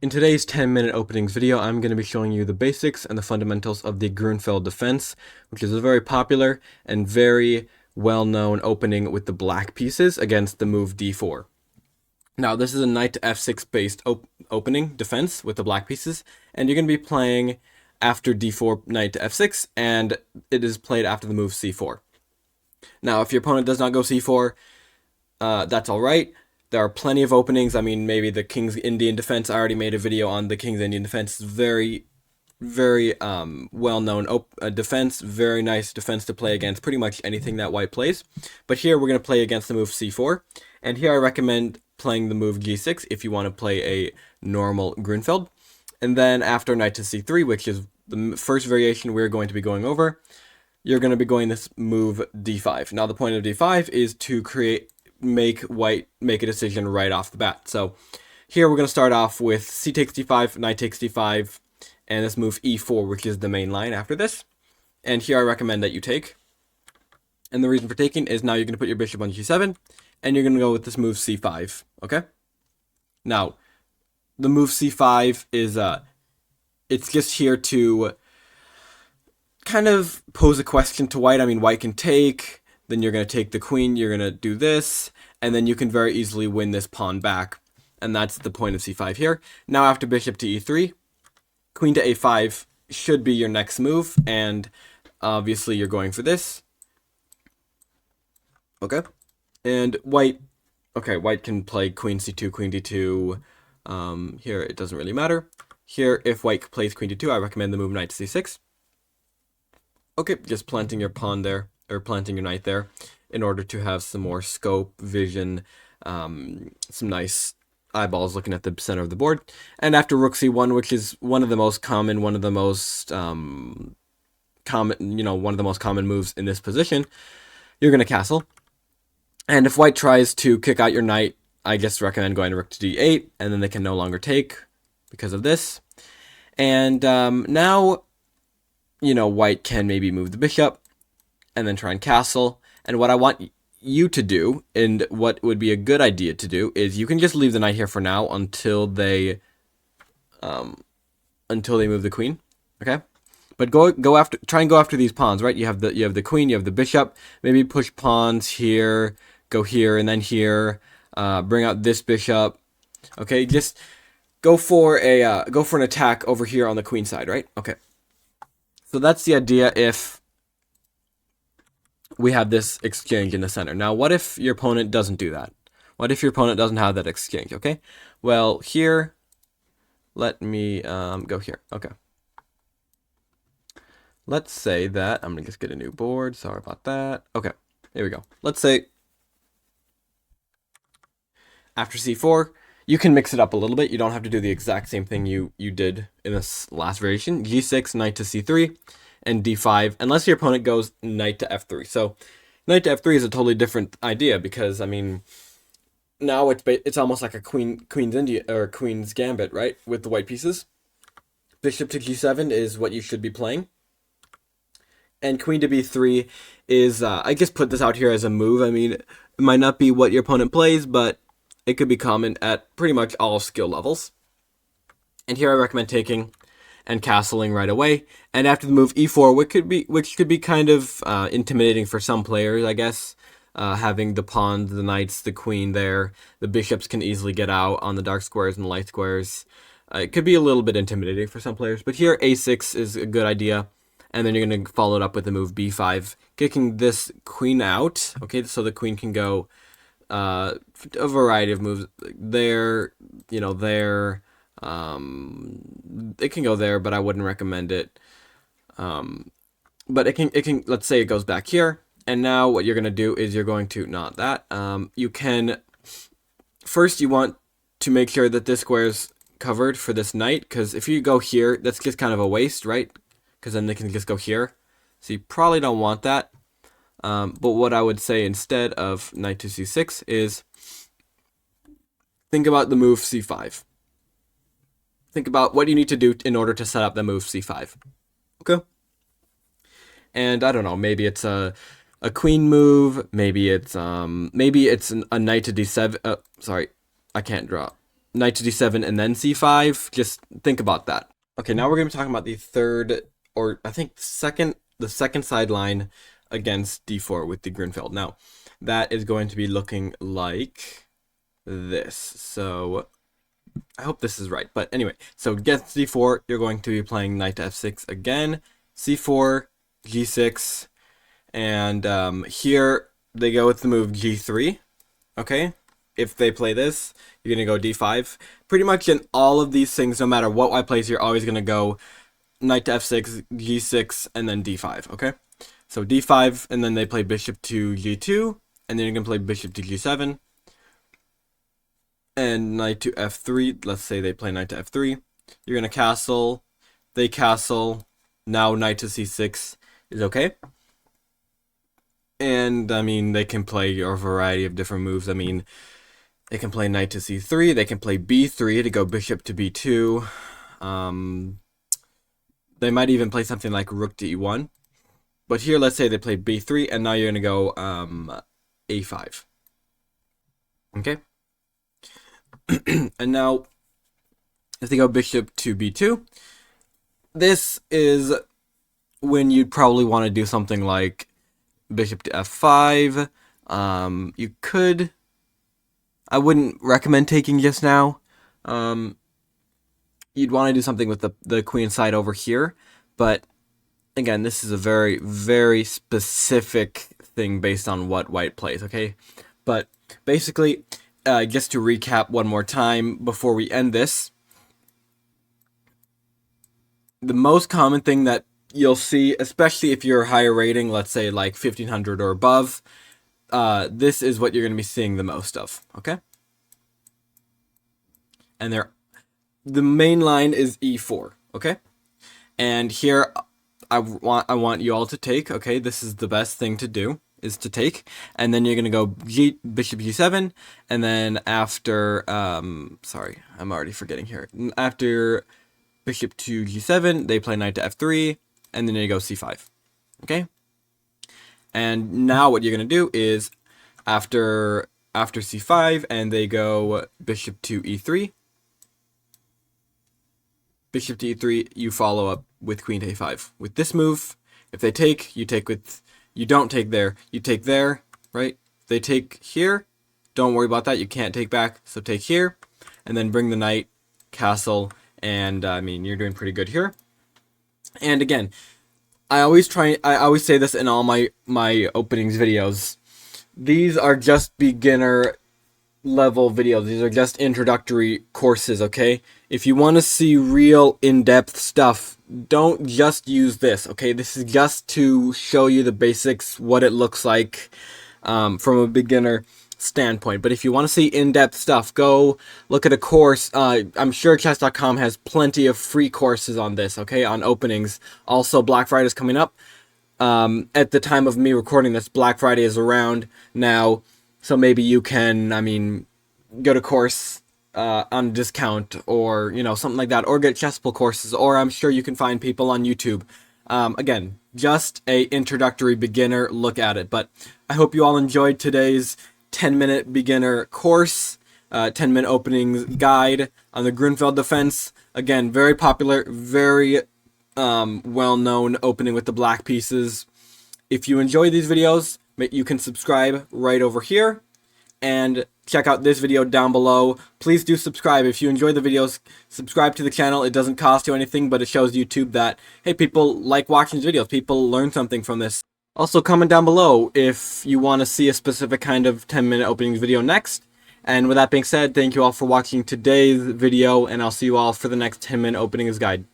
In today's 10-minute openings video, I'm going to be showing you the basics and the fundamentals of the Grunfeld Defense, which is a very popular and very well-known opening with the black pieces against the move d4. Now, this is a knight to f6 based opening defense with the black pieces, and you're going to be playing after d4 knight to f6, and it is played after the move c4. Now, if your opponent does not go c4, that's alright. There are plenty of openings. I mean, maybe the King's Indian Defense. I already made a video on the King's Indian Defense. It's very well-known defense. Very nice defense to play against pretty much anything that white plays. But here we're going to play against the move c4. And here I recommend playing the move g6 if you want to play a normal Grunfeld. And then after knight to c3, which is the first variation we're going to be going over, you're going to be going this move d5. Now the point of d5 is to make white make a decision right off the bat. So here we're going to start off with c takes d5, knight takes d5, and this move e4, which is the main line after this. And here I recommend that you take. And the reason for taking is now you're going to put your bishop on g7, and you're going to go with this move c5, okay? Now, the move c5 is, it's just here to kind of pose a question to white. I mean, white can take, then you're going to take the queen, you're going to do this, and then you can very easily win this pawn back. And that's the point of c5 here. Now after bishop to e3, queen to a5 should be your next move, and obviously you're going for this. Okay? And white can play queen c2, queen d2. Here it doesn't really matter. Here, if white plays queen d2, I recommend the move knight to c6. Okay, just planting your pawn there, or planting your knight there, in order to have some more scope, vision, some nice eyeballs looking at the center of the board. And after rook c1, which is one of the most common, one of the most common moves in this position, you're going to castle. And if white tries to kick out your knight, I just recommend going to rook to d8, and then they can no longer take because of this. And now, white can maybe move the bishop and then try and castle. And what I want you to do, and what would be a good idea to do, is you can just leave the knight here for now until they move the queen. Okay, but try and go after these pawns. Right, you have the queen, you have the bishop. Maybe push pawns here, go here, and then here. Bring out this bishop. Okay, just go for an attack over here on the queen side. Right. Okay. So that's the idea if we have this exchange in the center. Now, what if your opponent doesn't do that? What if your opponent doesn't have that exchange, okay? Well, here, let me go here, okay. Let's say that, I'm gonna just get a new board, sorry about that. Okay, here we go. Let's say, after c4, you can mix it up a little bit. You don't have to do the exact same thing you did in this last variation. g6, knight to c3, and d5, unless your opponent goes knight to f3. So knight to f3 is a totally different idea because, I mean, now it's almost like a queen's gambit, right, with the white pieces. Bishop to g7 is what you should be playing. And queen to b3 is, I just put this out here as a move. I mean, it might not be what your opponent plays, but it could be common at pretty much all skill levels. And here I recommend taking and castling right away. And after the move e4, which could be kind of intimidating for some players, I guess. Having the pawns, the knights, the queen there. The bishops can easily get out on the dark squares and the light squares. It could be a little bit intimidating for some players. But here a6 is a good idea. And then you're going to follow it up with the move b5, kicking this queen out. Okay, so the queen can go a variety of moves there, there. It can go there, but I wouldn't recommend it. But it can, let's say it goes back here. And now what you're going to do is you're going to, not that, first you want to make sure that this square is covered for this knight, because if you go here, that's just kind of a waste, right? Because then they can just go here. So you probably don't want that. But what I would say instead of knight to c6 is think about the move c5. Think about what you need to do in order to set up the move c5. Okay? And I don't know, maybe it's a queen move, maybe it's a knight to d7. Sorry, I can't draw. knight to d7 and then c5. Just think about that. Okay, now we're going to be talking about the third, or I think the second sideline against d4 with the Grunfeld. Now, that is going to be looking like this. So I hope this is right. But anyway, so against d4, you're going to be playing knight to f6 again, c4, g6, and here they go with the move g3. Okay, if they play this, you're going to go d5. Pretty much in all of these things, no matter what white plays, you're always going to go knight to f6, g6, and then d5, okay? So d5, and then they play bishop to g2, and then you're going to play bishop to g7, and knight to f3. Let's say they play knight to f3. You're going to castle, they castle, now knight to c6 is okay. And, I mean, they can play a variety of different moves. I mean, they can play knight to c3, they can play b3 to go bishop to b2. They might even play something like rook to e1. But here, let's say they play b3, and now you're going to go a5. Okay? And now, if they go bishop to b2, this is when you'd probably want to do something like bishop to f5. You could... I wouldn't recommend taking just now. You'd want to do something with the queen side over here, but again, this is a very, very specific thing based on what white plays, okay? But basically, just to recap one more time before we end this, the most common thing that you'll see, especially if you're higher rating, let's say like 1500 or above, this is what you're going to be seeing the most of, okay? And the main line is e4, okay? And here I want you all to take, okay? This is the best thing to do, is to take. And then you're going to go bishop g7, and then after, sorry, I'm already forgetting here. After bishop to g7, they play knight to f3, and then you go c5, okay? And now what you're going to do is, after c5, and they go bishop to e3, bishop to e3, you follow up with queen to a5. With this move, if they take, you take with, you don't take there, you take there, right? They take here, don't worry about that, you can't take back, so take here, and then bring the knight, castle, and I mean, you're doing pretty good here. And again, I always say this in all my openings videos, these are just beginner level videos. These are just introductory courses, okay? If you want to see real in-depth stuff, don't just use this, okay? This is just to show you the basics, what it looks like from a beginner standpoint. But if you want to see in-depth stuff, go look at a course. I'm sure chess.com has plenty of free courses on this, okay? On openings. Also, Black Friday is coming up. At the time of me recording this, Black Friday is around now. So maybe you can, I mean, go to course on discount, or, you know, something like that, or get chessable courses, or I'm sure you can find people on YouTube. Again, just a introductory beginner look at it. But I hope you all enjoyed today's 10-minute beginner course, 10-minute openings guide on the Grunfeld Defense. Again, very popular, very well-known opening with the black pieces. If you enjoy these videos, you can subscribe right over here and check out this video down below. Please do subscribe. If you enjoy the videos, subscribe to the channel. It doesn't cost you anything, but it shows YouTube that, hey, people like watching these videos. People learn something from this. Also, comment down below if you want to see a specific kind of 10-minute openings video next. And with that being said, thank you all for watching today's video, and I'll see you all for the next 10-minute openings guide.